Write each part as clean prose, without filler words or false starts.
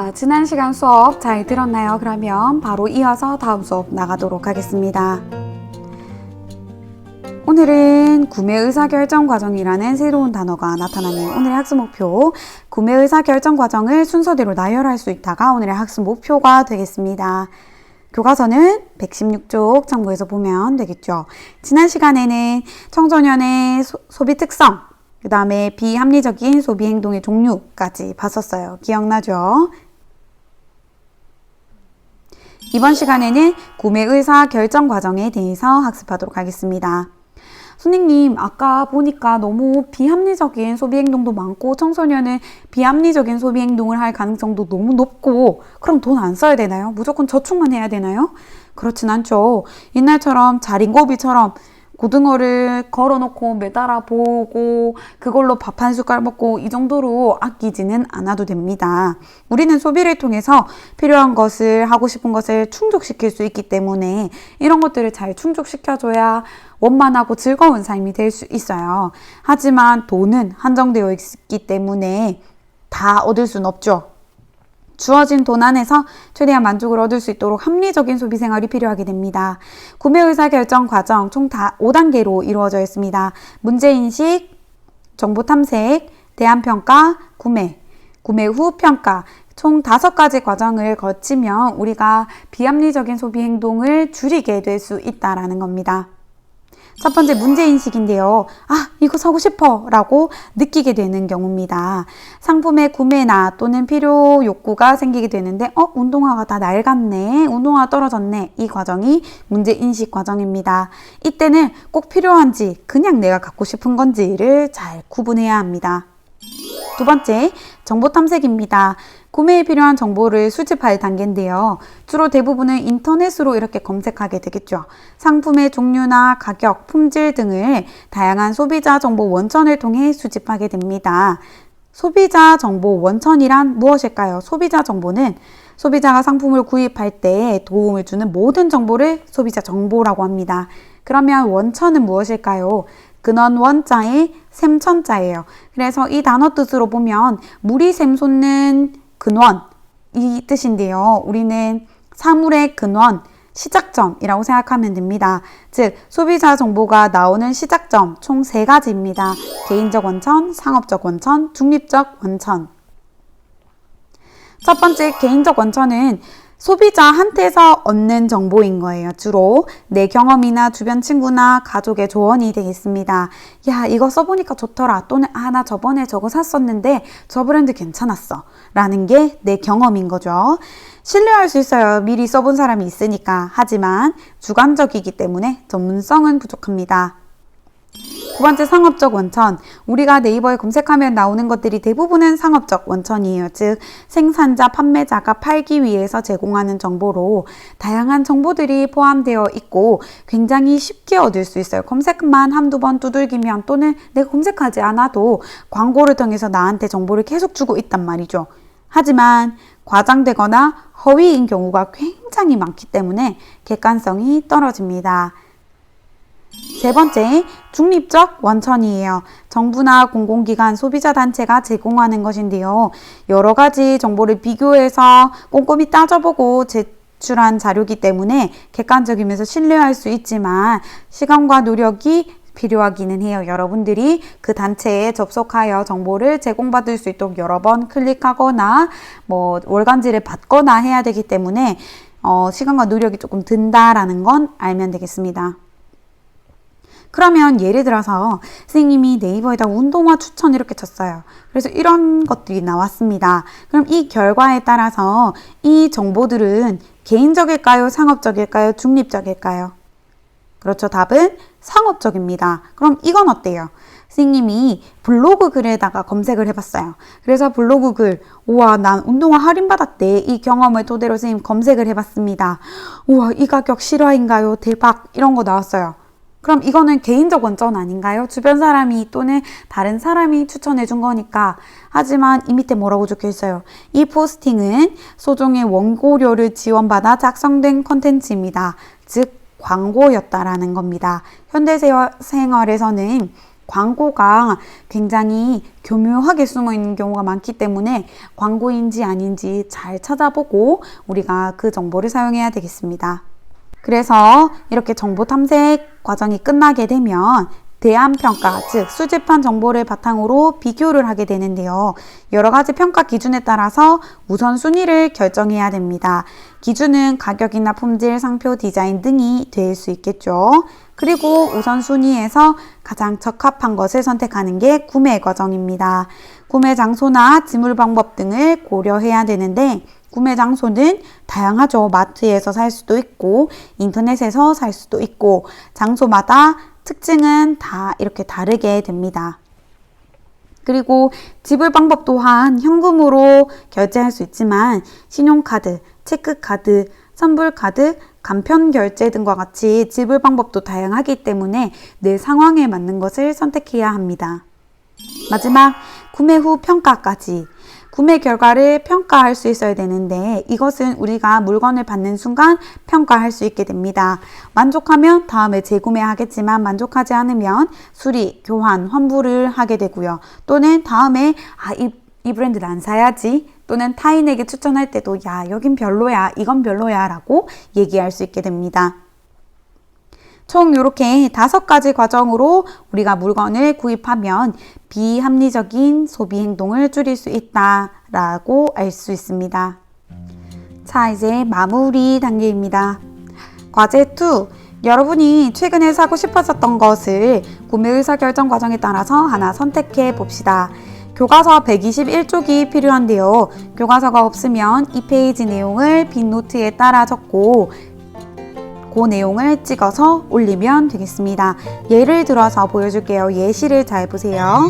자, 지난 시간 수업 잘 들었나요? 그러면 바로 이어서 다음 수업 나가도록 하겠습니다. 오늘은 구매 의사결정 과정이라는 새로운 단어가 나타나네요. 오늘의 학습 목표, 구매 의사결정 과정을 순서대로 나열할 수 있다가 오늘의 학습 목표가 되겠습니다. 교과서는 116쪽 참고해서 보면 되겠죠. 지난 시간에는 청소년의 소비 특성, 그 다음에 비합리적인 소비 행동의 종류까지 봤었어요. 기억나죠? 이번 시간에는 구매 의사 결정 과정에 대해서 학습하도록 하겠습니다. 선생님, 아까 보니까 너무 비합리적인 소비 행동도 많고 청소년은 비합리적인 소비 행동을 할 가능성도 너무 높고, 그럼 돈 안 써야 되나요? 무조건 저축만 해야 되나요? 그렇진 않죠. 옛날처럼 자린고비처럼 고등어를 걸어놓고 매달아 보고 그걸로 밥 한 숟갈 먹고 이 정도로 아끼지는 않아도 됩니다. 우리는 소비를 통해서 필요한 것을, 하고 싶은 것을 충족시킬 수 있기 때문에 이런 것들을 잘 충족시켜줘야 원만하고 즐거운 삶이 될 수 있어요. 하지만 돈은 한정되어 있기 때문에 다 얻을 수는 없죠. 주어진 돈 안에서 최대한 만족을 얻을 수 있도록 합리적인 소비 생활이 필요하게 됩니다. 구매 의사결정 과정 총 5단계로 이루어져 있습니다. 문제인식, 정보 탐색, 대안평가, 구매 후 평가, 총 5가지 과정을 거치면 우리가 비합리적인 소비 행동을 줄이게 될 수 있다는 겁니다. 첫 번째 문제인식인데요. 이거 사고 싶어 라고 느끼게 되는 경우입니다. 상품의 구매나 또는 필요 욕구가 생기게 되는데 운동화가 다 낡았네, 운동화 떨어졌네, 이 과정이 문제인식 과정입니다. 이때는 꼭 필요한지 그냥 내가 갖고 싶은 건지를 잘 구분해야 합니다. 두 번째, 정보 탐색입니다. 구매에 필요한 정보를 수집할 단계인데요. 주로 대부분은 인터넷으로 이렇게 검색하게 되겠죠. 상품의 종류나 가격, 품질 등을 다양한 소비자 정보 원천을 통해 수집하게 됩니다. 소비자 정보 원천이란 무엇일까요? 소비자 정보는 소비자가 상품을 구입할 때 도움을 주는 모든 정보를 소비자 정보라고 합니다. 그러면 원천은 무엇일까요? 근원 원자의 샘천자예요. 그래서 이 단어 뜻으로 보면 물이 샘솟는 근원, 이 뜻인데요. 우리는 사물의 근원, 시작점이라고 생각하면 됩니다. 즉, 소비자 정보가 나오는 시작점 총 3가지입니다. 개인적 원천, 상업적 원천, 중립적 원천. 첫 번째 개인적 원천은 소비자한테서 얻는 정보인 거예요. 주로 내 경험이나 주변 친구나 가족의 조언이 되겠습니다. 야, 이거 써보니까 좋더라. 또는 나 저번에 저거 샀었는데 저 브랜드 괜찮았어 라는 게 내 경험인 거죠. 신뢰할 수 있어요. 미리 써본 사람이 있으니까. 하지만 주관적이기 때문에 전문성은 부족합니다. 두 번째, 상업적 원천. 우리가 네이버에 검색하면 나오는 것들이 대부분은 상업적 원천이에요. 즉, 생산자, 판매자가 팔기 위해서 제공하는 정보로 다양한 정보들이 포함되어 있고 굉장히 쉽게 얻을 수 있어요. 검색만 한두 번 두들기면 또는 내가 검색하지 않아도 광고를 통해서 나한테 정보를 계속 주고 있단 말이죠. 하지만 과장되거나 허위인 경우가 굉장히 많기 때문에 객관성이 떨어집니다. 세 번째, 중립적 원천이에요. 정부나 공공기관, 소비자단체가 제공하는 것인데요. 여러 가지 정보를 비교해서 꼼꼼히 따져보고 제출한 자료이기 때문에 객관적이면서 신뢰할 수 있지만 시간과 노력이 필요하기는 해요. 여러분들이 그 단체에 접속하여 정보를 제공받을 수 있도록 여러 번 클릭하거나 월간지를 받거나 해야 되기 때문에 시간과 노력이 조금 든다라는 건 알면 되겠습니다. 그러면 예를 들어서 선생님이 네이버에다 운동화 추천 이렇게 쳤어요. 그래서 이런 것들이 나왔습니다. 그럼 이 결과에 따라서 이 정보들은 개인적일까요? 상업적일까요? 중립적일까요? 그렇죠. 답은 상업적입니다. 그럼 이건 어때요? 선생님이 블로그 글에다가 검색을 해봤어요. 그래서 블로그 글, 우와, 난 운동화 할인받았대. 이 경험을 토대로 선생님 검색을 해봤습니다. 우와, 이 가격 실화인가요? 대박. 이런 거 나왔어요. 그럼 이거는 개인적 원천 아닌가요? 주변 사람이 또는 다른 사람이 추천해 준 거니까. 하지만 이 밑에 뭐라고 적혀 있어요? 이 포스팅은 소정의 원고료를 지원받아 작성된 콘텐츠입니다. 즉 광고였다라는 겁니다. 현대생활에서는 광고가 굉장히 교묘하게 숨어 있는 경우가 많기 때문에 광고인지 아닌지 잘 찾아보고 우리가 그 정보를 사용해야 되겠습니다. 그래서 이렇게 정보 탐색 과정이 끝나게 되면 대안평가, 즉 수집한 정보를 바탕으로 비교를 하게 되는데요. 여러 가지 평가 기준에 따라서 우선순위를 결정해야 됩니다. 기준은 가격이나 품질, 상표, 디자인 등이 될 수 있겠죠. 그리고 우선순위에서 가장 적합한 것을 선택하는 게 구매 과정입니다. 구매 장소나 지불 방법 등을 고려해야 되는데 구매 장소는 다양하죠. 마트에서 살 수도 있고 인터넷에서 살 수도 있고 장소마다 특징은 다 이렇게 다르게 됩니다. 그리고 지불 방법 또한 현금으로 결제할 수 있지만 신용카드, 체크카드, 선불카드, 간편결제 등과 같이 지불 방법도 다양하기 때문에 내 상황에 맞는 것을 선택해야 합니다. 마지막, 구매 후 평가까지. 구매 결과를 평가할 수 있어야 되는데 이것은 우리가 물건을 받는 순간 평가할 수 있게 됩니다. 만족하면 다음에 재구매하겠지만 만족하지 않으면 수리, 교환, 환불을 하게 되고요. 또는 다음에 이 브랜드를 안 사야지 또는 타인에게 추천할 때도 야 여긴 별로야 이건 별로야 라고 얘기할 수 있게 됩니다. 총 이렇게 5가지 과정으로 우리가 물건을 구입하면 비합리적인 소비 행동을 줄일 수 있다라고 알 수 있습니다. 자, 이제 마무리 단계입니다. 과제 2. 여러분이 최근에 사고 싶었던 것을 구매 의사결정 과정에 따라서 하나 선택해 봅시다. 교과서 121쪽이 필요한데요. 교과서가 없으면 이 페이지 내용을 빈노트에 따라 적고 그 내용을 찍어서 올리면 되겠습니다. 예를 들어서 보여줄게요. 예시를 잘 보세요.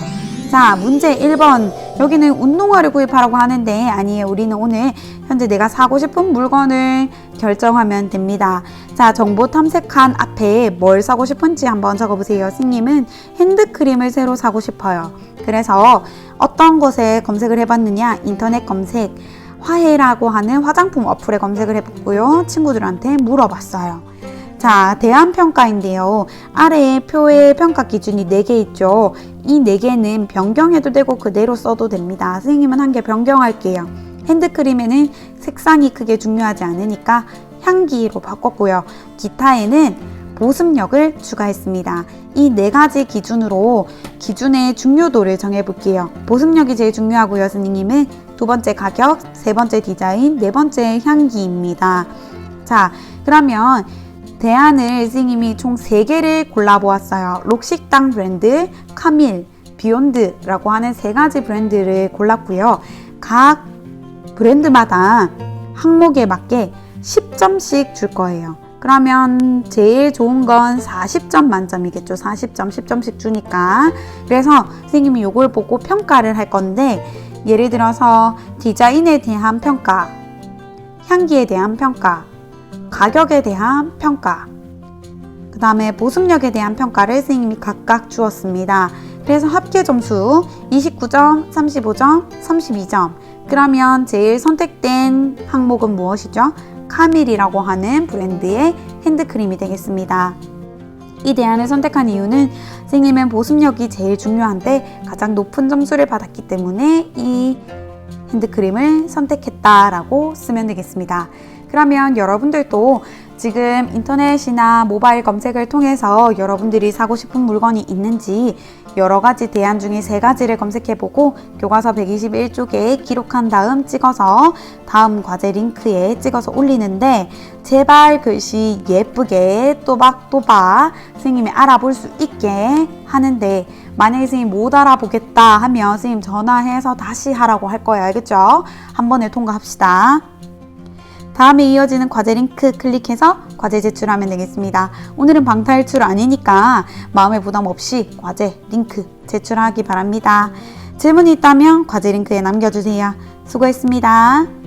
자, 문제 1번. 여기는 운동화를 구입하라고 하는데 아니에요. 우리는 오늘 현재 내가 사고 싶은 물건을 결정하면 됩니다. 자, 정보 탐색한 앞에 뭘 사고 싶은지 한번 적어보세요. 선생님은 핸드크림을 새로 사고 싶어요. 그래서 어떤 것에 검색을 해봤느냐? 인터넷 검색. 화해라고 하는 화장품 어플에 검색을 해봤고요. 친구들한테 물어봤어요. 자, 대안평가인데요. 아래에 표에 평가 기준이 4개 있죠. 이 4개는 변경해도 되고 그대로 써도 됩니다. 선생님은 한 개 변경할게요. 핸드크림에는 색상이 크게 중요하지 않으니까 향기로 바꿨고요. 기타에는 보습력을 추가했습니다. 이 4가지 기준으로 기준의 중요도를 정해볼게요. 보습력이 제일 중요하고요. 선생님은 2번째 가격, 3번째 디자인, 4번째 향기입니다. 자, 그러면 대안을 선생님이 총 3개를 골라보았어요. 록식당 브랜드, 카밀, 비욘드라고 하는 3가지 브랜드를 골랐고요. 각 브랜드마다 항목에 맞게 10점씩 줄 거예요. 그러면 제일 좋은 건 40점 만점이겠죠. 40점, 10점씩 주니까. 그래서 선생님이 이걸 보고 평가를 할 건데 예를 들어서 디자인에 대한 평가, 향기에 대한 평가, 가격에 대한 평가, 그 다음에 보습력에 대한 평가를 선생님이 각각 주었습니다. 그래서 합계 점수 29점, 35점, 32점. 그러면 제일 선택된 항목은 무엇이죠? 카밀이라고 하는 브랜드의 핸드크림이 되겠습니다. 이 대안을 선택한 이유는 선생님은 보습력이 제일 중요한데 가장 높은 점수를 받았기 때문에 이 핸드크림을 선택했다라고 쓰면 되겠습니다. 그러면 여러분들도 지금 인터넷이나 모바일 검색을 통해서 여러분들이 사고 싶은 물건이 있는지 여러 가지 대안 중에 3가지를 검색해보고 교과서 121쪽에 기록한 다음 찍어서 다음 과제 링크에 찍어서 올리는데 제발 글씨 예쁘게 또박또박 선생님이 알아볼 수 있게 하는데 만약에 선생님 못 알아보겠다 하면 선생님 전화해서 다시 하라고 할 거예요. 알겠죠? 한 번에 통과합시다. 다음에 이어지는 과제 링크 클릭해서 과제 제출하면 되겠습니다. 오늘은 방탈출 아니니까 마음의 부담 없이 과제 링크 제출하기 바랍니다. 질문이 있다면 과제 링크에 남겨주세요. 수고했습니다.